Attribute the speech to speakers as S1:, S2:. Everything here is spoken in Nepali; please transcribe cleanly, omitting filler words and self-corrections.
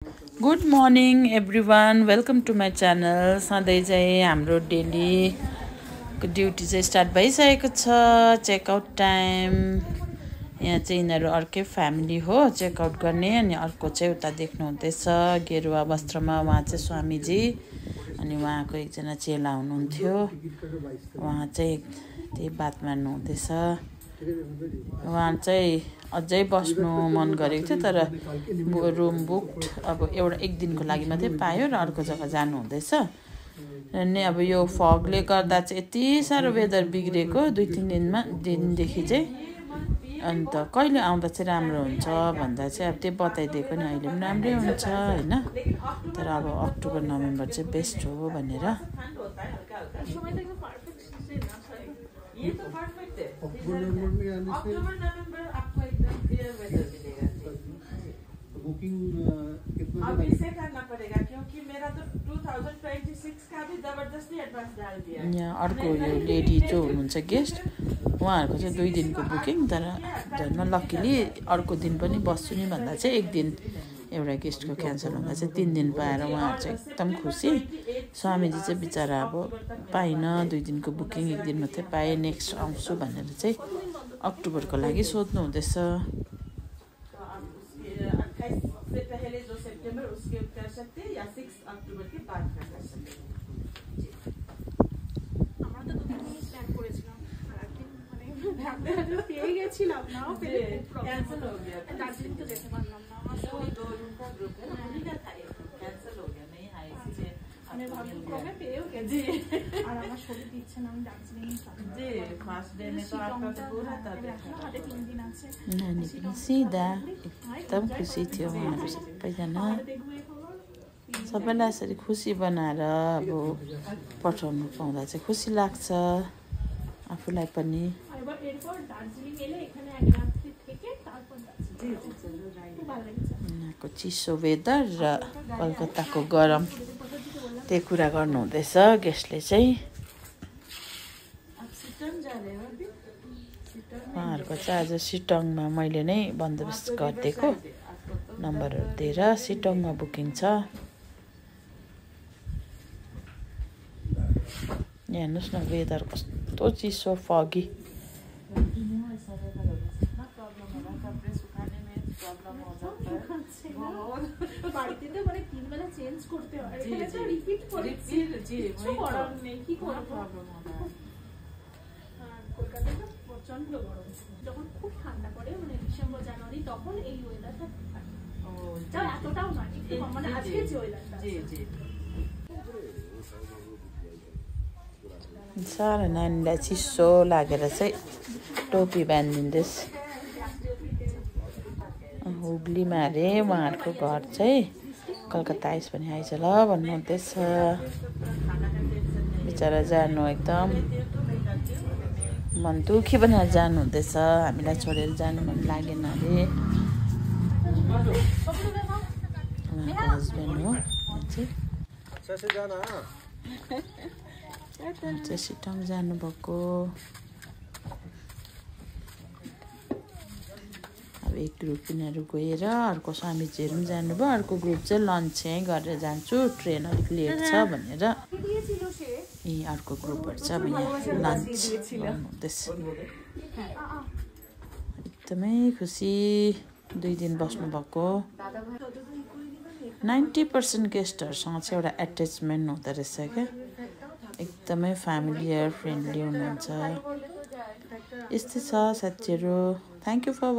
S1: Good morning everyone, welcome to my channel. सधैँ चाहिँ हाम्रो डेलीको ड्युटी चाहिँ स्टार्ट भइसकेको छ। Checkout time. यहाँ चाहिँ यिनीहरू अर्कै फ्यामिली हो चेकआउट गर्ने, अनि अर्को चाहिँ उता देख्नु हुँदैछ गेरुवा वस्त्रमा, उहाँ चाहिँ स्वामीजी, अनि उहाँको एकजना चेला हुनुहुन्थ्यो, उहाँ चाहिँ त्यही बात मार्नु हुँदैछ। उहाँ चाहिँ अझै बस्नु मन गरेको थियो, तर रुम बुक्ड, अब एक दिनको लागि मात्रै पायो र अर्को जग्गा जानु हुँदैछ। र नि अब यो फगले गर्दा चाहिँ यति साह्रो वेदर बिग्रेको 2-3 दिनदेखि चाहिँ। अन्त कहिले आउँदा चाहिँ राम्रो हुन्छ भन्दा चाहिँ अब त्यो बताइदिएको नि अहिले पनि राम्रै हुन्छ होइन, तर अब अक्टोबर नोभेम्बर चाहिँ बेस्ट हो भनेर।
S2: ये तो परफेक्ट है। अक्टूबर नवंबर आपको एकदम क्लियर वेदर मिलेगा।
S3: बुकिंग कितना
S2: अब इसे करना पड़ेगा क्योंकि मेरा तो 2026 का भी जबरदस्ती एडवांस डाल दिया है।
S1: यहाँ अर्को यो लेडी जो हुनुहुन्छ गेस्ट, उहाँहरूको चाहिँ 2 दिनको बुकिङ, तर धर्म लकिली अर्को दिन पनि बस्छु नि भन्दा चाहिँ 1 दिन एउटा गेस्टको क्यान्सल हुँदा चाहिँ 3 दिन पाएर उहाँहरू चाहिँ एकदम खुसी। स्वामीजी चाहिँ बिचरा अब पाइनँ, 2 दिनको बुकिङ 1 दिन मात्रै पाएँ, नेक्स्ट आउँछु भनेर चाहिँ अक्टोबरको लागि सोध्नु हुँदैछ।
S2: पेয়ে গেছিলাম না, कैंसिल हो गया। दार्जिलिंग तो जैसे बनलाम ना, वो 2 रूम का ग्रुप है, उन्हीं का था, कैंसिल हो गया, नहीं है इसलिए हमें भाभी कमे पे हो गया जी। और আমার শরীর দিচ্ছে না, আমি দার্জিলিং जी। फर्स्ट डे में तो आपका तो पूरा था, हाथे 3 दिन আছে।
S1: नानी पनि सिधा एकदम खुसी थियो उहाँहरू सबैजना। सबैलाई यसरी खुसी बनाएर अब पठाउनु पाउँदा चाहिँ खुसी लाग्छ आफूलाई पनि। यहाँको चिसो वेदर र कलकत्ताको गरम, त्यही कुरा गर्नु हुँदैछ गेस्टले चाहिँ। उहाँहरूको चाहिँ आज सिटोङमा मैले नै बन्दोबस्त गरिदिएको, नम्बरहरू दिएर सिटोङमा बुकिङ छ। यहाँ हेर्नुहोस् न वेदर कस्तो चिसो, फगी।
S2: বাড়িতে তো মানে 3 বেলা চেঞ্জ করতে হয়, এখানে তো রিপিট করছি জি, কিছু করার নেই, কি করব প্রবলেম হবে। কলকাতায় তো প্রচন্ড গরম, যখন খুব ঠান্ডা পড়ে মানে ডিসেম্বর জানুয়ারি, তখন এই ওয়েদারটা থাকে। ও তাও এতটাও না, একটু কম, মানে আজকে যে ওয়েদারটা জি জি।
S1: साह्रो नानीलाई चिसो लागेर चाहिँ टोपी बाँधिदिँदैछ। हुगलीमा अरे उहाँहरूको घर चाहिँ, कलकत्ता आइस भने आइज ल भन्नुहुँदैछ। बिचरा जानु एकदम मन दुखी बनाएर जानुहुँदैछ, हामीलाई छोडेर जानु मन लागेन अरे। उहाँको हस्बेन्ड हो चाहिँ सिटोङ जानुभएको। अब एक ग्रुप यिनीहरू गएर अर्को स्वामीजीहरू पनि जानुभयो, अर्को ग्रुप चाहिँ लन्च चाहिँ गरेर जान्छु, ट्रेन अलिक लेट छ भनेर। ए अर्को ग्रुपहरू चाहिँ अब यहाँ लन्च गर्नुहुँदैछ। एकदमै खुसी, 2 दिन बस्नुभएको। 90% गेस्टहरूसँग चाहिँ एउटा एट्याचमेन्ट हुँदो रहेछ क्या, एकदमै फ्यामिलियर फ्रेन्डली हुनुहुन्छ। यस्तै छ साथीहरू। Thank you for